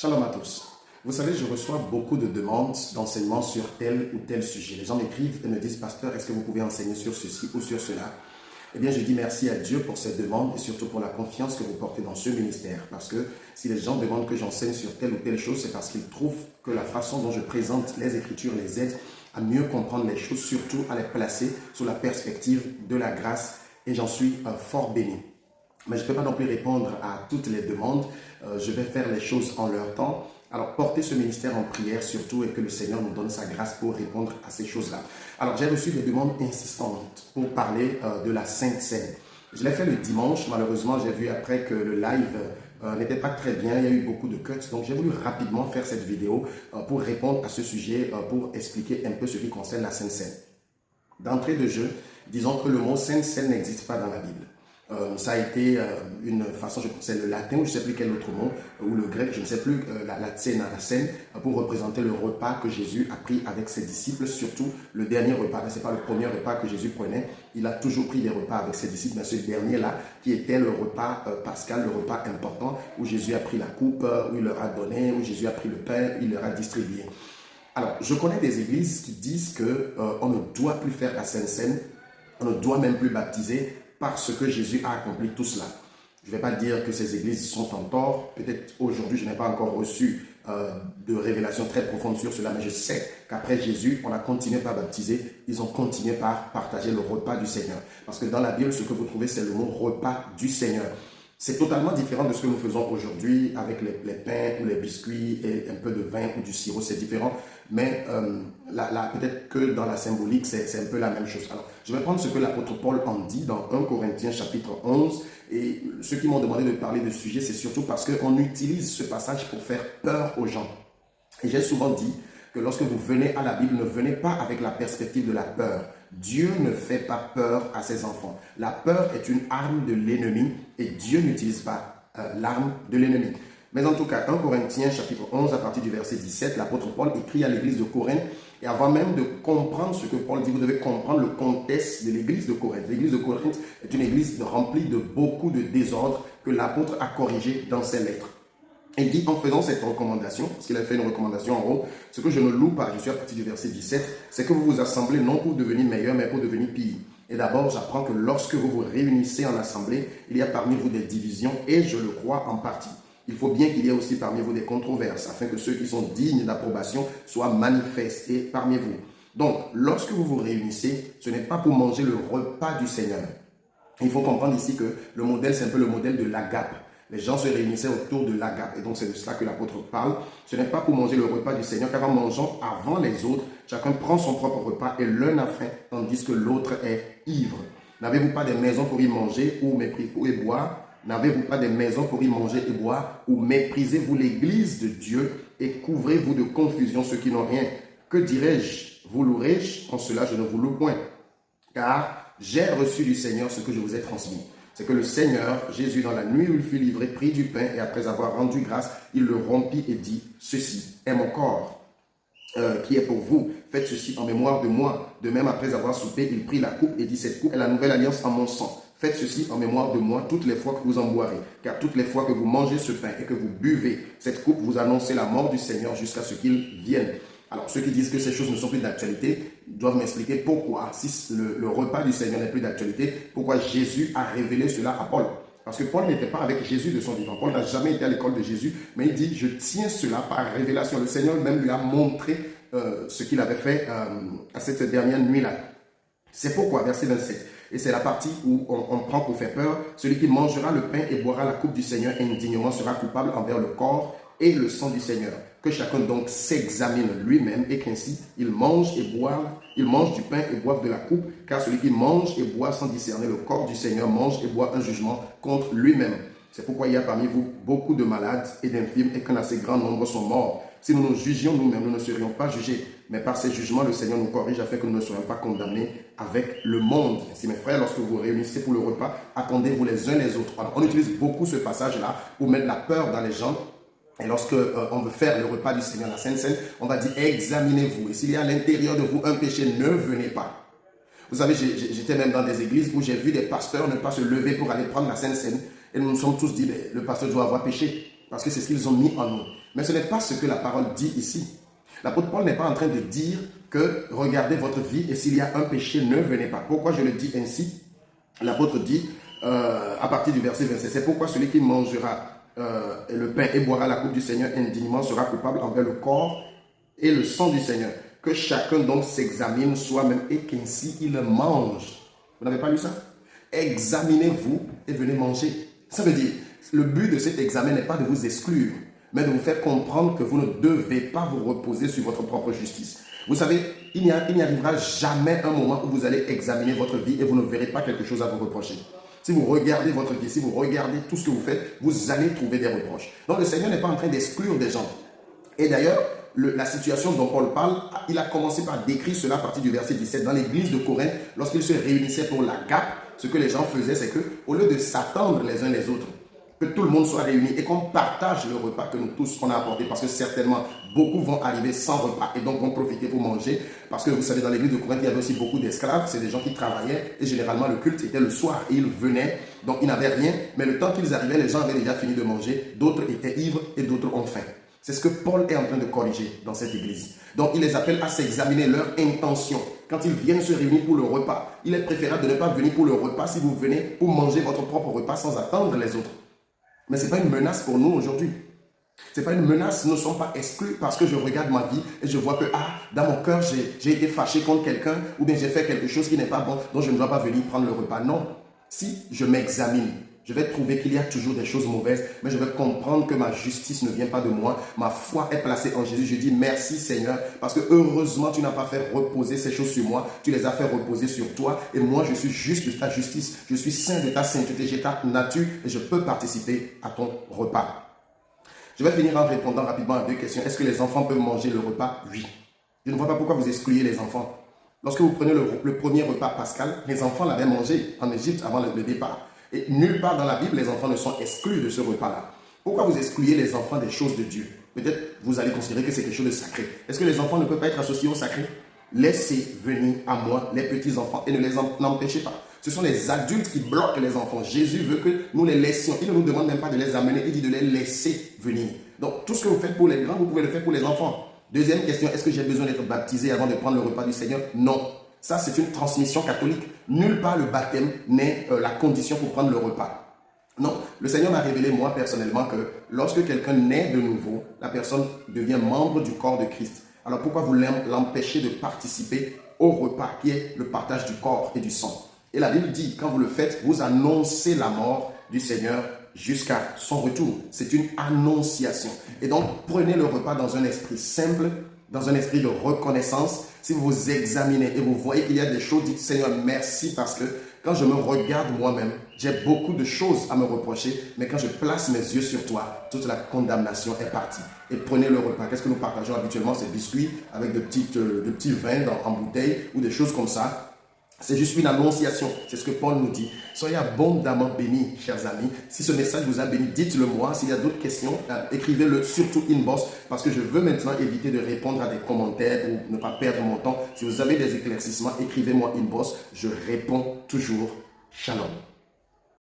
Shalom à tous. Vous savez, je reçois beaucoup de demandes d'enseignement sur tel ou tel sujet. Les gens m'écrivent et me disent, pasteur, est-ce que vous pouvez enseigner sur ceci ou sur cela? Eh bien, je dis merci à Dieu pour cette demande et surtout pour la confiance que vous portez dans ce ministère. Parce que si les gens demandent que j'enseigne sur telle ou telle chose, c'est parce qu'ils trouvent que la façon dont je présente les Écritures les aide à mieux comprendre les choses, surtout à les placer sous la perspective de la grâce. Et j'en suis fort béni. Mais je ne peux pas non plus répondre à toutes les demandes. Je vais faire les choses en leur temps. Alors, portez ce ministère en prière surtout et que le Seigneur nous donne sa grâce pour répondre à ces choses-là. Alors, j'ai reçu des demandes insistantes pour parler de la Sainte Seine. Je l'ai fait le dimanche. Malheureusement, j'ai vu après que le live n'était pas très bien. Il y a eu beaucoup de cuts. Donc, j'ai voulu rapidement faire cette vidéo pour répondre à ce sujet, pour expliquer un peu ce qui concerne la Sainte Seine. D'entrée de jeu, disons que le mot Sainte Seine n'existe pas dans la Bible. Ça a été une façon, je pense c'est le latin ou je ne sais plus quel autre mot, ou le grec, je ne sais plus, la scène, pour représenter le repas que Jésus a pris avec ses disciples, surtout le dernier repas. Ce n'est pas le premier repas que Jésus prenait, il a toujours pris des repas avec ses disciples, mais ce dernier-là, qui était le repas pascal, le repas important, où Jésus a pris la coupe, où il leur a donné, où Jésus a pris le pain, il leur a distribué. Alors, je connais des églises qui disent qu'on ne doit plus faire la Sainte Seine, on ne doit même plus baptiser, parce que Jésus a accompli tout cela. Je ne vais pas dire que ces églises sont en tort. Peut-être aujourd'hui, je n'ai pas encore reçu de révélation très profonde sur cela, mais je sais qu'après Jésus, on a continué par baptiser. Ils ont continué par partager le repas du Seigneur. Parce que dans la Bible, ce que vous trouvez, c'est le mot repas du Seigneur. C'est totalement différent de ce que nous faisons aujourd'hui avec les pains ou les biscuits et un peu de vin ou du sirop. C'est différent, mais peut-être que dans la symbolique, c'est un peu la même chose. Alors, je vais prendre ce que l'apôtre Paul en dit dans 1 Corinthiens chapitre 11. Et ceux qui m'ont demandé de parler de ce sujet, c'est surtout parce qu'on utilise ce passage pour faire peur aux gens. Et j'ai souvent dit que lorsque vous venez à la Bible, ne venez pas avec la perspective de la peur. Dieu ne fait pas peur à ses enfants. La peur est une arme de l'ennemi et Dieu n'utilise pas l'arme de l'ennemi. Mais en tout cas, 1 Corinthiens chapitre 11 à partir du verset 17, l'apôtre Paul écrit à l'église de Corinthe et avant même de comprendre ce que Paul dit, vous devez comprendre le contexte de l'église de Corinthe. L'église de Corinthe est une église remplie de beaucoup de désordres que l'apôtre a corrigé dans ses lettres. Il dit, en faisant cette recommandation, parce qu'il a fait une recommandation en haut, ce que je ne loue pas, je suis à partir du verset 17, c'est que vous vous assemblez non pour devenir meilleur, mais pour devenir pire. Et d'abord, j'apprends que lorsque vous vous réunissez en assemblée, il y a parmi vous des divisions, et je le crois en partie. Il faut bien qu'il y ait aussi parmi vous des controverses, afin que ceux qui sont dignes d'approbation soient manifestés parmi vous. Donc, lorsque vous vous réunissez, ce n'est pas pour manger le repas du Seigneur. Il faut comprendre ici que le modèle, c'est un peu le modèle de l'agape. Les gens se réunissaient autour de l'agape. Et donc, c'est de cela que l'apôtre parle. Ce n'est pas pour manger le repas du Seigneur, car en mangeant avant les autres, chacun prend son propre repas et l'un a faim, tandis que l'autre est ivre. N'avez-vous pas des maisons pour y manger ou y boire? N'avez-vous pas des maisons pour y manger et boire? Ou méprisez-vous l'église de Dieu et couvrez-vous de confusion ceux qui n'ont rien? Que dirais-je? Vous louerai-je? En cela, je ne vous loue point. Car j'ai reçu du Seigneur ce que je vous ai transmis. C'est que le Seigneur, Jésus, dans la nuit où il fut livré, prit du pain et après avoir rendu grâce, il le rompit et dit, ceci est mon corps qui est pour vous. Faites ceci en mémoire de moi. De même, après avoir soupé, il prit la coupe et dit, cette coupe est la nouvelle alliance en mon sang. Faites ceci en mémoire de moi toutes les fois que vous en boirez. Car toutes les fois que vous mangez ce pain et que vous buvez cette coupe, vous annoncez la mort du Seigneur jusqu'à ce qu'il vienne. Alors, ceux qui disent que ces choses ne sont plus d'actualité doivent m'expliquer pourquoi, si le repas du Seigneur n'est plus d'actualité, pourquoi Jésus a révélé cela à Paul. Parce que Paul n'était pas avec Jésus de son vivant. Paul n'a jamais été à l'école de Jésus, mais il dit, je tiens cela par révélation. Le Seigneur même lui a montré ce qu'il avait fait à cette dernière nuit-là. C'est pourquoi, verset 27, et c'est la partie où on prend pour faire peur, celui qui mangera le pain et boira la coupe du Seigneur indignement sera coupable envers le corps et le sang du Seigneur. Que chacun donc s'examine lui-même et qu'ainsi il mange du pain et boive de la coupe, car celui qui mange et boit sans discerner le corps du Seigneur mange et boit un jugement contre lui-même. C'est pourquoi il y a parmi vous beaucoup de malades et d'infirmes et qu'un assez grand nombre sont morts. Si nous nous jugions nous-mêmes, nous ne serions pas jugés. Mais par ces jugements, le Seigneur nous corrige afin que nous ne soyons pas condamnés avec le monde. Ainsi, mes frères, lorsque vous vous réunissez pour le repas, attendez-vous les uns les autres. Alors, on utilise beaucoup ce passage-là pour mettre la peur dans les gens. Et lorsque on veut faire le repas du Seigneur, la Sainte Seine, on va dire examinez-vous. Et s'il y a à l'intérieur de vous un péché, ne venez pas. Vous savez, j'étais même dans des églises où j'ai vu des pasteurs ne pas se lever pour aller prendre la Sainte Seine. Et nous nous sommes tous dit, le pasteur doit avoir péché. Parce que c'est ce qu'ils ont mis en nous. Mais ce n'est pas ce que la parole dit ici. L'apôtre Paul n'est pas en train de dire que regardez votre vie et s'il y a un péché, ne venez pas. Pourquoi je le dis ainsi? L'apôtre dit à partir du verset 27, c'est pourquoi celui qui mangera le pain et boira la coupe du Seigneur indignement sera coupable envers le corps et le sang du Seigneur. Que chacun donc s'examine soi-même et qu'ainsi il mange. Vous n'avez pas lu ça? Examinez-vous et venez manger. Ça veut dire, le but de cet examen n'est pas de vous exclure, mais de vous faire comprendre que vous ne devez pas vous reposer sur votre propre justice. Vous savez, il n'y arrivera jamais un moment où vous allez examiner votre vie et vous ne verrez pas quelque chose à vous reprocher. Si vous regardez votre vie, si vous regardez tout ce que vous faites, vous allez trouver des reproches. Donc le Seigneur n'est pas en train d'exclure des gens. Et d'ailleurs, la situation dont Paul parle, il a commencé par décrire cela à partir du verset 17. Dans l'église de Corinthe, lorsqu'ils se réunissaient pour la GAP, ce que les gens faisaient, c'est qu'au lieu de s'attendre les uns les autres, que tout le monde soit réuni et qu'on partage le repas que nous tous on a apporté, parce que certainement beaucoup vont arriver sans repas et donc vont profiter pour manger, parce que vous savez, dans l'église de Corinthe il y avait aussi beaucoup d'esclaves, c'est des gens qui travaillaient et généralement le culte était le soir et ils venaient, donc ils n'avaient rien, mais le temps qu'ils arrivaient, les gens avaient déjà fini de manger, d'autres étaient ivres et d'autres ont faim. C'est ce que Paul est en train de corriger dans cette église. Donc il les appelle à s'examiner leur intention. Quand ils viennent se réunir pour le repas, il est préférable de ne pas venir pour le repas si vous venez pour manger votre propre repas sans attendre les autres. Mais ce n'est pas une menace pour nous aujourd'hui. Ce n'est pas une menace, nous ne sommes pas exclus parce que je regarde ma vie et je vois que dans mon cœur, j'ai été fâché contre quelqu'un ou bien j'ai fait quelque chose qui n'est pas bon, donc je ne dois pas venir prendre le repas. Non, si je m'examine, je vais trouver qu'il y a toujours des choses mauvaises, mais je vais comprendre que ma justice ne vient pas de moi. Ma foi est placée en Jésus. Je dis merci Seigneur, parce que heureusement tu n'as pas fait reposer ces choses sur moi. Tu les as fait reposer sur toi. Et moi, je suis juste de ta justice. Je suis saint de ta sainteté. J'ai ta nature et je peux participer à ton repas. Je vais finir en répondant rapidement à deux questions. Est-ce que les enfants peuvent manger le repas? Oui. Je ne vois pas pourquoi vous excluez les enfants. Lorsque vous prenez le premier repas pascal, les enfants l'avaient mangé en Égypte avant le départ. Et nulle part dans la Bible, les enfants ne sont exclus de ce repas-là. Pourquoi vous excluez les enfants des choses de Dieu? Peut-être vous allez considérer que c'est quelque chose de sacré. Est-ce que les enfants ne peuvent pas être associés au sacré? Laissez venir à moi les petits-enfants et ne les empêchez pas. Ce sont les adultes qui bloquent les enfants. Jésus veut que nous les laissions. Il ne nous demande même pas de les amener, il dit de les laisser venir. Donc tout ce que vous faites pour les grands, vous pouvez le faire pour les enfants. Deuxième question, est-ce que j'ai besoin d'être baptisé avant de prendre le repas du Seigneur? Non. Ça, c'est une transmission catholique. Nulle part le baptême n'est la condition pour prendre le repas. Non, le Seigneur m'a révélé, moi, personnellement, que lorsque quelqu'un naît de nouveau, la personne devient membre du corps de Christ. Alors, pourquoi vous l'empêchez de participer au repas, qui est le partage du corps et du sang? Et la Bible dit, quand vous le faites, vous annoncez la mort du Seigneur jusqu'à son retour. C'est une annonciation. Et donc, prenez le repas dans un esprit simple, dans un esprit de reconnaissance. Si vous vous examinez et vous voyez qu'il y a des choses, dites Seigneur merci, parce que quand je me regarde moi-même, j'ai beaucoup de choses à me reprocher, mais quand je place mes yeux sur toi, toute la condamnation est partie. Et prenez le repas. Qu'est-ce que nous partageons habituellement? Ces biscuits avec de petits vins en bouteille ou des choses comme ça. C'est juste une annonciation. C'est ce que Paul nous dit. Soyez abondamment bénis, chers amis. Si ce message vous a béni, dites-le moi. S'il y a d'autres questions, écrivez-le surtout inbox, parce que je veux maintenant éviter de répondre à des commentaires ou ne pas perdre mon temps. Si vous avez des éclaircissements, écrivez-moi inbox. Je réponds toujours. Shalom.